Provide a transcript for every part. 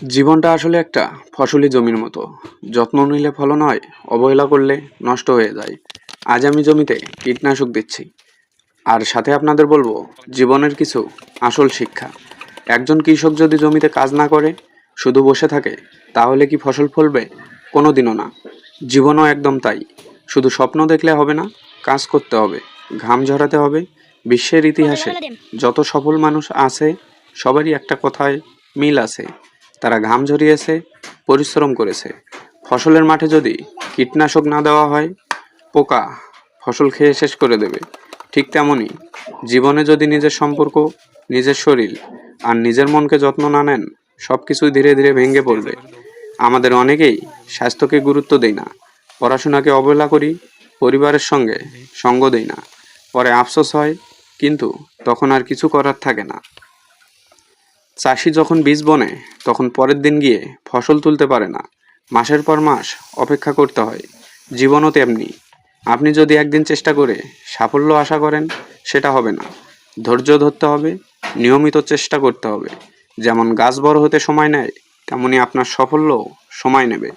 জীবনটা আসলে একটা ফসলি জমির মতো। যত্ন নিলে ফলন হয়, অবহেলা করলে নষ্ট হয়ে যায়। আজ আমি জমিতে কীটনাশক দিচ্ছি, আর সাথে আপনাদের বলবো জীবনের কিছু আসল শিক্ষা। একজন কৃষক যদি জমিতে কাজ না করে, শুধু বসে থাকে, তাহলে কি ফসল ফলবে? কোনোদিনও না। জীবনও একদম তাই। শুধু স্বপ্ন দেখলে হবে না, কাজ করতে হবে, ঘাম ঝরাতে হবে। বিশ্বের ইতিহাসে যত সফল মানুষ আছে, সবারই একটা কথায় মিল আছে। তারা ঘাম ঝরিয়েছে, পরিশ্রম করেছে। ফসলের মাঠে যদি কীটনাশক না দেওয়া হয়, পোকা ফসল খেয়ে শেষ করে দেবে। ঠিক তেমনই জীবনে যদি নিজের সম্পর্ক, নিজের শরীর আর নিজের মনকে যত্ন না নেন, সব কিছুই ধীরে ধীরে ভেঙে পড়বে। আমাদের অনেকেই স্বাস্থ্যকে গুরুত্ব দেই না, পড়াশোনাকে অবহেলা করি, পরিবারের সঙ্গে সঙ্গ দেই না। পরে আফসোস হয়, কিন্তু তখন আর কিছু করার থাকে না। চাষি যখন বীজ বনে, তখন পরের দিন গিয়ে ফসল তুলতে পারে না। মাসের পর মাস অপেক্ষা করতে হয়। জীবনও তেমনি। আপনি যদি একদিন চেষ্টা করে সাফল্য আশা করেন, সেটা হবে না। ধৈর্য ধরতে হবে, নিয়মিত চেষ্টা করতে হবে। যেমন গাছ বড় হতে সময় নেয়, তেমনি আপনার সাফল্য সময় নেবে।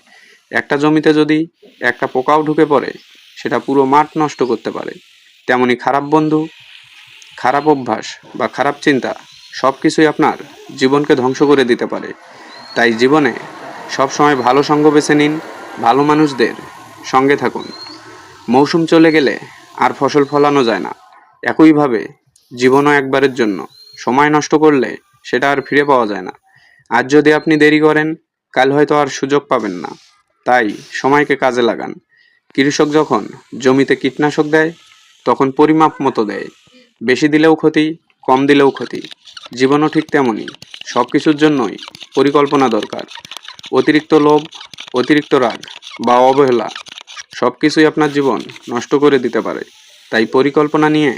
একটা জমিতে যদি একটা পোকাও ঢুকে পড়ে, সেটা পুরো মাঠ নষ্ট করতে পারে। তেমনি খারাপ বন্ধু, খারাপ অভ্যাস বা খারাপ চিন্তা সব কিছুই আপনার জীবনকে ধ্বংস করে দিতে পারে। তাই জীবনে সবসময় ভালো সঙ্গ বেছে নিন, ভালো মানুষদের সঙ্গে থাকুন। মৌসুম চলে গেলে আর ফসল ফলানো যায় না। একইভাবে জীবনও একবারের জন্য। সময় নষ্ট করলে সেটা আর ফিরে পাওয়া যায় না। আজ যদি আপনি দেরি করেন, কাল হয়তো আর সুযোগ পাবেন না। তাই সময়কে কাজে লাগান। কৃষক যখন জমিতে কীটনাশক দেয়, তখন পরিমাপ মতো দেয়। বেশি দিলেও ক্ষতি, কম দিলেও ক্ষতি। জীবনও ঠিক তেমনই। সব কিছুর জন্যই পরিকল্পনা দরকার। অতিরিক্ত লোভ, অতিরিক্ত রাগ বা অবহেলা সব কিছুই আপনার জীবন নষ্ট করে দিতে পারে। তাই পরিকল্পনা নিয়ে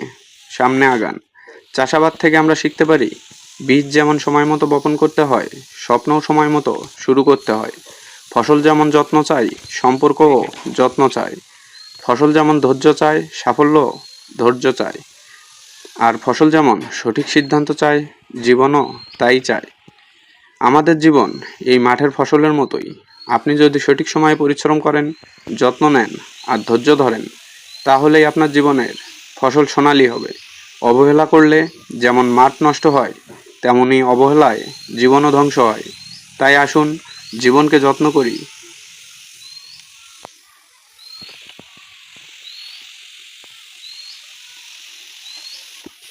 সামনে আগান। চাষাবাদ থেকে আমরা শিখতে পারি, বীজ যেমন সময় মতো বপন করতে হয়, স্বপ্নও সময় মতো শুরু করতে হয়। ফসল যেমন যত্ন চাই, সম্পর্কও যত্ন চায়। ফসল যেমন ধৈর্য চায়, সাফল্য ধৈর্য চায়। আর ফসল যেমন সঠিক সিদ্ধান্ত চায়, জীবনও তাই চায়। আমাদের জীবন এই মাঠের ফসলের মতোই। আপনি যদি সঠিক সময়ে পরিশ্রম করেন, যত্ন নেন আর ধৈর্য ধরেন, তাহলেই আপনার জীবনের ফসল সোনালী হবে। অবহেলা করলে যেমন মাঠ নষ্ট হয়, তেমনি অবহেলায় জীবনও ধ্বংস হয়। তাই আসুন, জীবনকে যত্ন করি,